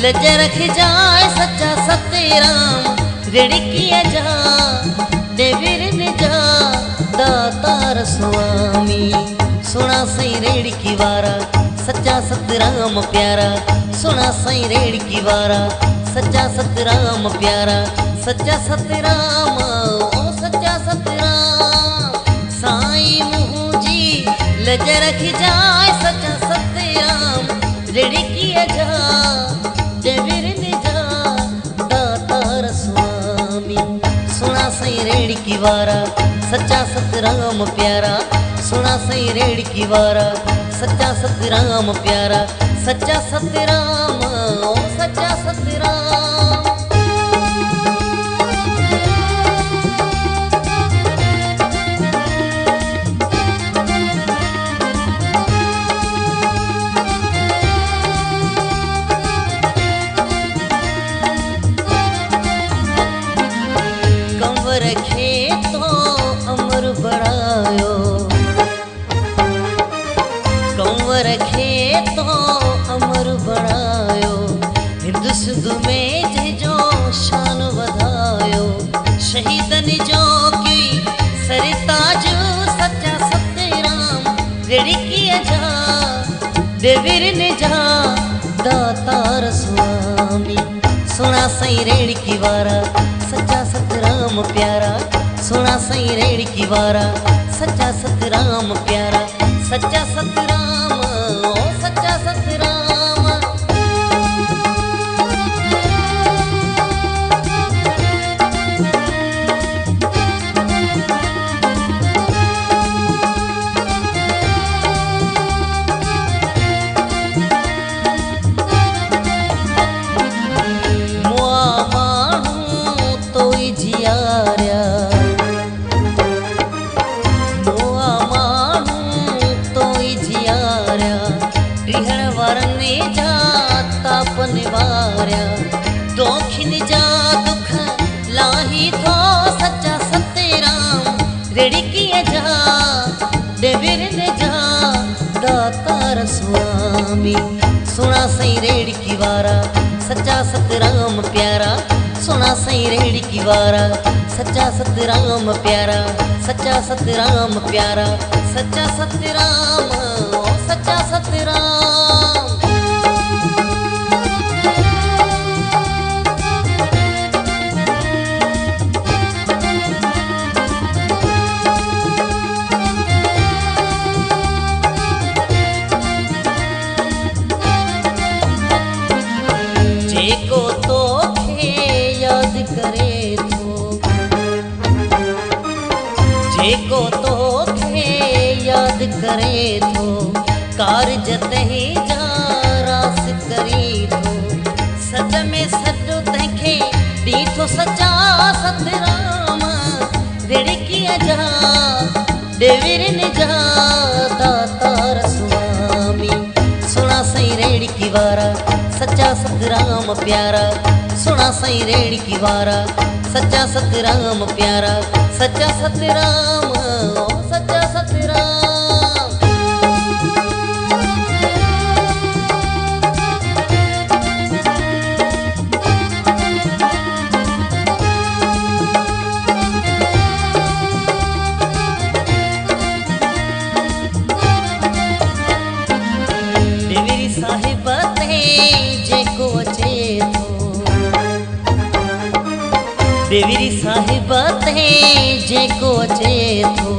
लज रख जाए सच्चा सतराम रेड़किया जा देवीर ने जा दातार स्वामी सुना सई रेड़की वारा सच्चा सतराम प्यारा सुना सई रेड़की वारा सच्चा सतराम प्यारा सच्चा सतराम ओ सच्चा सतराम साईं मुझी लज रख जाए सच्चा सतराम रेड़किया जा देवीर ने जा दातार स्वामी सुना सई रेड़की वारा सच्चा सतराम प्यारा सुना सई रेड़की वारा सच्चा सतराम प्यारा सच्चा सतराम ओ सच्चा सतराम। कंवर खेतो अमर बढ़ायो कंवर खेतो अमर बढ़ायो हिंदु सिंधु में जो शान वधायो शहीदन जो की सरिताज सच्चा सतराम रेड़किया जा देवीर ने जा दातार स्वामी सुना सई रेड़की वारा सच्चा सतराम प्यारा सुना सई रेड़की वारा सच्चा सतराम प्यारा सच्चा सतराम ओ सच्चा सतराम। मुआ मानू तोई जियार्या मुआ मानू तोई जियार्या रिहण वारने जा ताप निवार्या दोखिन जा दुख लाही थो सच्चा सतराम रेड़किया जा देवीर ने जा दातार स्वामी सुना सई रेड़की वारा सच्चा सतराम प्यारा सुना सई रेड़की वारा सच्चा सतराम प्यारा सच्चा सतराम प्यारा सच्चा सतराम ओ सच्चा सतराम। जेको तो खे याद करे थो जेको तो खे याद करे थो कारज तही जा रास करी थो सद में सॾो तंहिंखे ॾीठो सच्चा सतराम रेड़किया जा देवीर ने जा दातार स्वामी सुना सई रेड़की वारा सच्चा सतराम प्यारा सुना सई रेड़की वारा सच्चा सतराम प्यारा सच्चा सतराम ओ सच्चा सतराम। देवीरी साहिब ते जेको अचे थो देवीरी साहिब ते जेको अचे थो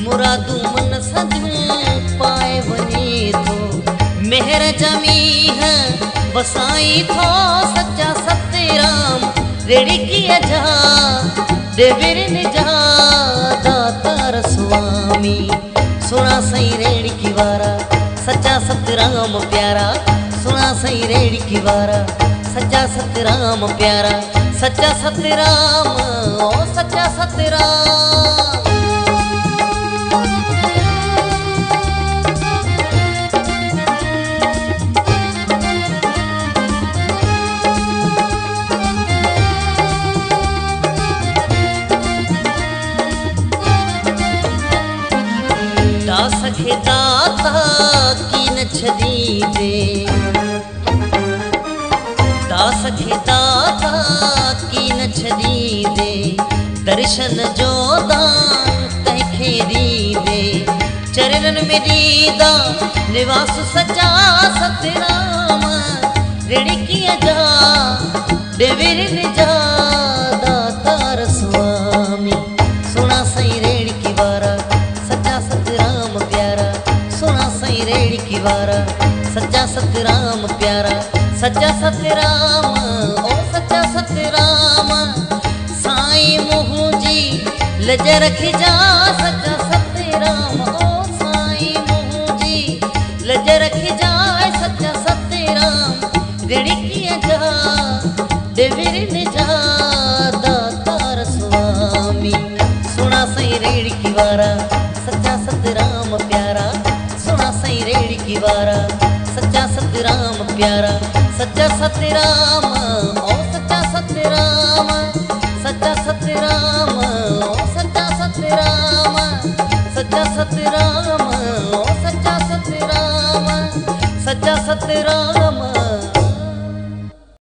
मुरादूं मन सदियूं पाए वञे थो मेहर जमीह वसाई थो सच्चा सतराम रेड़किया जा देवीर ने जा दातार स्वामी सुना सई रेड़की वारा सच्चा सतराम प्यारा सुना सई रेड़की वारा सच्चा सतराम प्यारा सच्चा सतराम ओ सच्चा सतराम। दास खे दाता की न छॾीजे सखे दाता की न छदी दे दर्शन जो दान तंखे दी दे चरणन में दीदा निवास सचा सतराम रेड़ी किया जा देवीर जा दातार स्वामी सुना सही रेड़ी की वारा सच्चा सतराम प्यारा सुना सही रेड़ी की वारा सच्चा सतराम प्यारा सच्चा सतराम ओ सच्चा सतराम साईं मुँह जी लज रखी जा सच्चा सतराम ओ साईं मुँह जी लज रखी जा सच्चा सतराम रेड़ी किया जा देवीर जा दातार स्वामी सुना सही रेड़ी की वारा सच्चा सतराम प्यारा सुना सही रेड़ी की वारा सच्चा सतराम प्यारा सच्चा सतराम ओ सच्चा सतराम सच्चा सतराम ओ सच्चा सतराम सच्चा सतराम